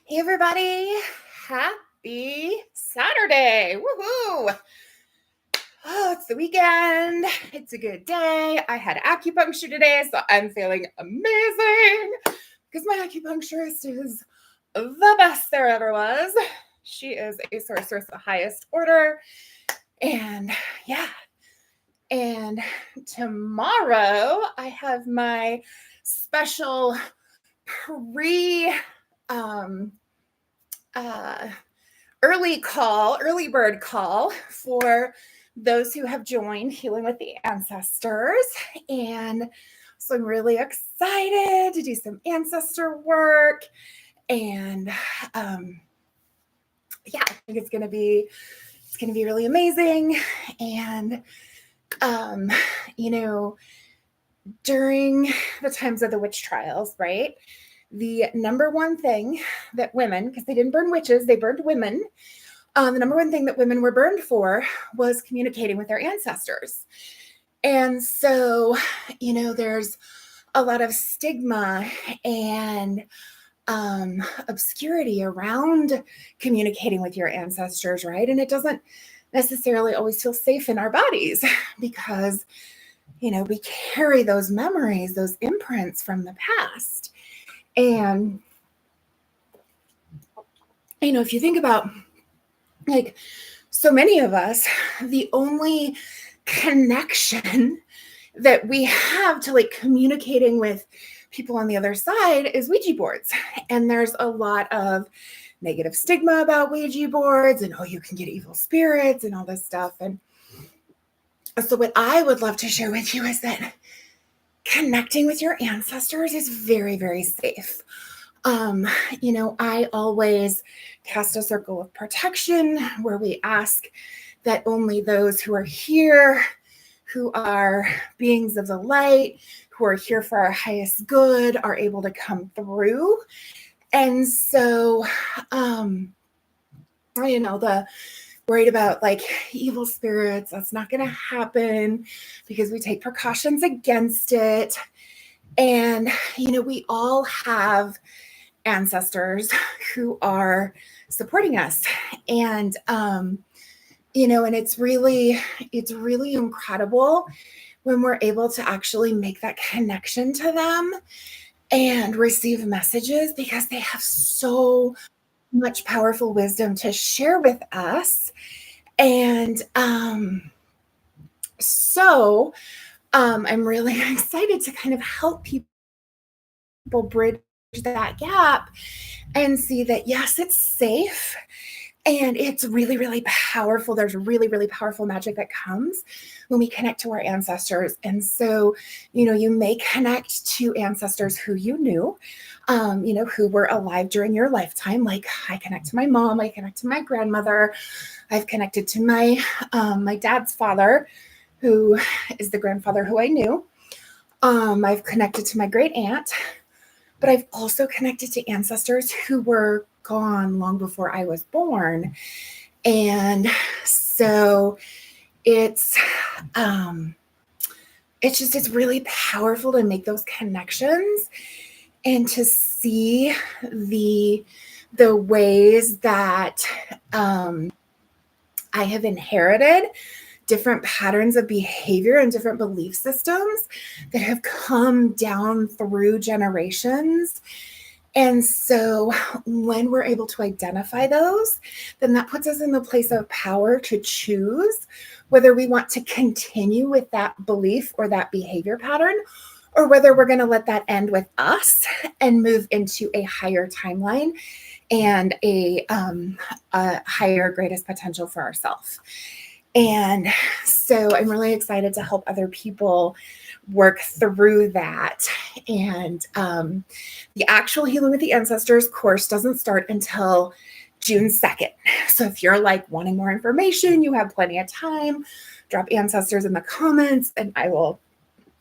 Hey everybody, happy Saturday. Woohoo! Oh, it's the weekend. It's a good day. I had acupuncture today, so I'm feeling amazing because my acupuncturist is the best there ever was. She is a sorceress the highest order. And yeah, and tomorrow I have my special pre um uh early bird call for those who have joined Healing with the Ancestors. And so I'm really excited to do some ancestor work. And yeah, I think it's gonna be really amazing. And um, you know, during the times of the witch trials, right? The number one thing that women, because they didn't burn witches, they burned women. The number one thing that women were burned for was communicating with their ancestors. And so, there's a lot of stigma and obscurity around communicating with your ancestors, right? And it doesn't necessarily always feel safe in our bodies because, we carry those memories, those imprints from the past. And, if you think about like so many of us, the only connection that we have to like communicating with people on the other side is Ouija boards. And there's a lot of negative stigma about Ouija boards and, oh, you can get evil spirits and all this stuff. And so, what I would love to share with you is that connecting with your ancestors is very, very safe. I always cast a circle of protection where we ask that only those who are here, who are beings of the light, who are here for our highest good, are able to come through. And so, the worried about like evil spirits, that's not going to happen because we take precautions against it. And, we all have ancestors who are supporting us. And, and it's really incredible when we're able to actually make that connection to them and receive messages because they have so much powerful wisdom to share with us. And I'm really excited to kind of help people bridge that gap and see that, yes, it's safe. And it's really, really powerful. There's really, really powerful magic that comes when we connect to our ancestors. And so, you may connect to ancestors who you knew, who were alive during your lifetime. Like I connect to my mom, I connect to my grandmother, I've connected to my dad's father, who is the grandfather who I knew. I've connected to my great aunt, but I've also connected to ancestors who were gone long before I was born. And so it's it's really powerful to make those connections and to see the ways that I have inherited different patterns of behavior and different belief systems that have come down through generations. And so when we're able to identify those, then that puts us in the place of power to choose whether we want to continue with that belief or that behavior pattern, or whether we're going to let that end with us and move into a higher timeline and a higher, greatest potential for ourselves. And so I'm really excited to help other people work through that. And the actual Healing with the Ancestors course doesn't start until June 2nd. So if you're like wanting more information, you have plenty of time, drop ancestors in the comments and I will,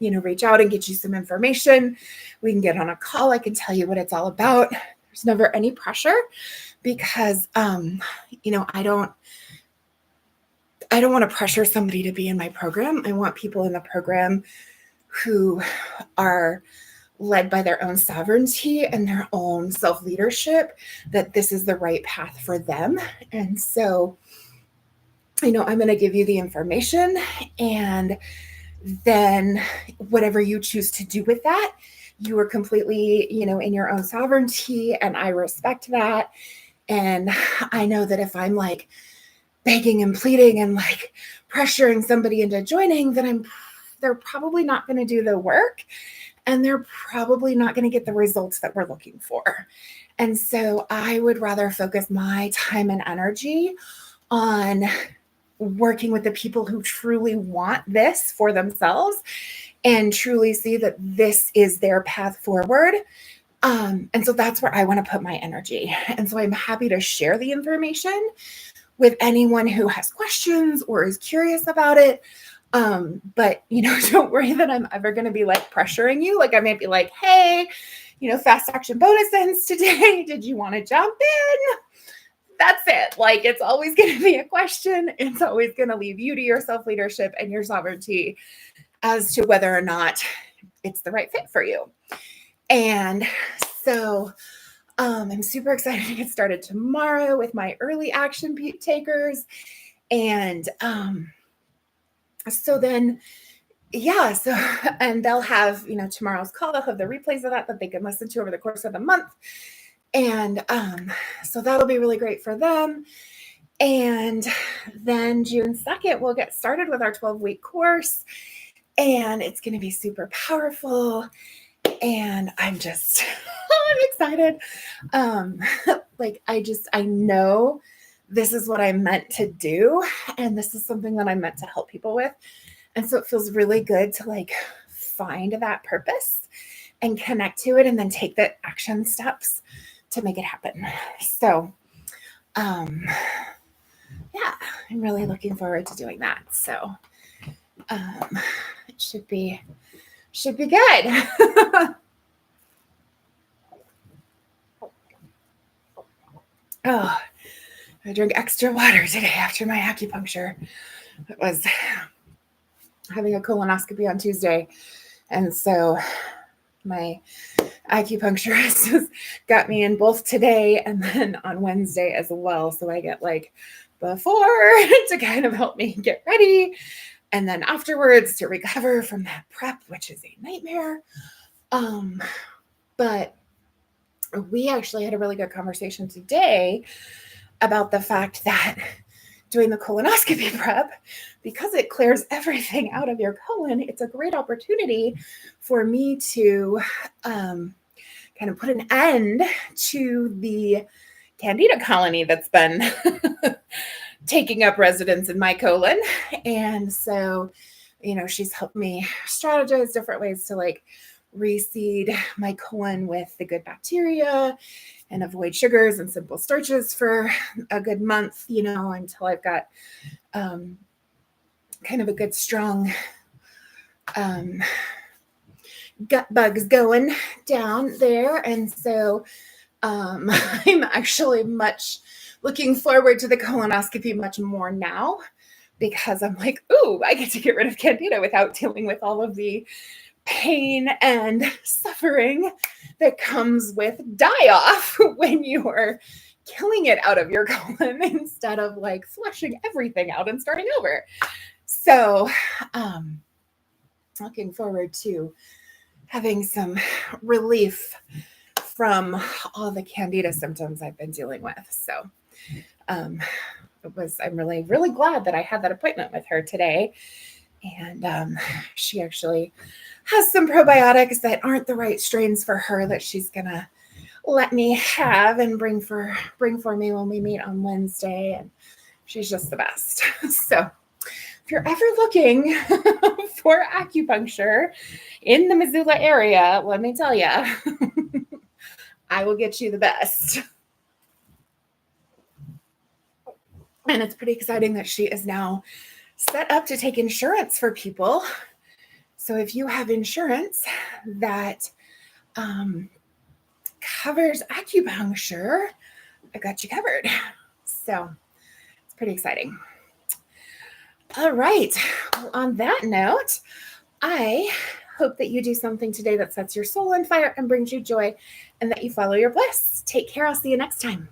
reach out and get you some information. We can get on a call. I can tell you what it's all about. There's never any pressure because, I don't want to pressure somebody to be in my program. I want people in the program who are led by their own sovereignty and their own self-leadership, that this is the right path for them. And so, I'm going to give you the information, and then whatever you choose to do with that, you are completely, in your own sovereignty. And I respect that. And I know that if I'm like begging and pleading and like pressuring somebody into joining, then they're probably not going to do the work, and they're probably not going to get the results that we're looking for. And so I would rather focus my time and energy on working with the people who truly want this for themselves and truly see that this is their path forward. And so that's where I want to put my energy. And so I'm happy to share the information with anyone who has questions or is curious about it. But, don't worry that I'm ever going to be like pressuring you. Like I might be like, hey, fast action bonus ends today. Did you want to jump in? That's it. Like, it's always going to be a question. It's always going to leave you to your self-leadership and your sovereignty as to whether or not it's the right fit for you. And so I'm super excited to get started tomorrow with my early action takers. And so then, and they'll have, tomorrow's call, they'll have the replays of that they can listen to over the course of the month. And so that'll be really great for them. And then June 2nd, we'll get started with our 12-week course. And it's going to be super powerful. And I'm just, I'm excited. I know this is what I'm meant to do. And this is something that I'm meant to help people with. And so it feels really good to like find that purpose and connect to it and then take the action steps to make it happen. So, I'm really looking forward to doing that. So, it should be good. Oh, I drank extra water today after my acupuncture. It was having a colonoscopy on Tuesday. And so my acupuncturist has got me in both today and then on Wednesday as well. So I get like before to kind of help me get ready, and then afterwards to recover from that prep, which is a nightmare. But we actually had a really good conversation today about the fact that doing the colonoscopy prep, because it clears everything out of your colon, it's a great opportunity for me to kind of put an end to the Candida colony that's been taking up residence in my colon. And so, she's helped me strategize different ways to like reseed my colon with the good bacteria and avoid sugars and simple starches for a good month, until I've got kind of a good strong gut bugs going down there. And so I'm actually looking forward to the colonoscopy much more now, because I'm like, ooh, I get to get rid of Candida without dealing with all of the pain and suffering that comes with die-off when you're killing it out of your colon instead of like flushing everything out and starting over. So looking forward to having some relief from all the Candida symptoms I've been dealing with. So I'm really, really glad that I had that appointment with her today. And she actually has some probiotics that aren't the right strains for her that she's going to let me have and bring for me when we meet on Wednesday. And she's just the best. So if you're ever looking for acupuncture in the Missoula area, let me tell you, I will get you the best. And it's pretty exciting that she is now set up to take insurance for people. So if you have insurance that covers acupuncture, I got you covered. So it's pretty exciting. All right. Well, on that note, I hope that you do something today that sets your soul on fire and brings you joy, and that you follow your bliss. Take care. I'll see you next time.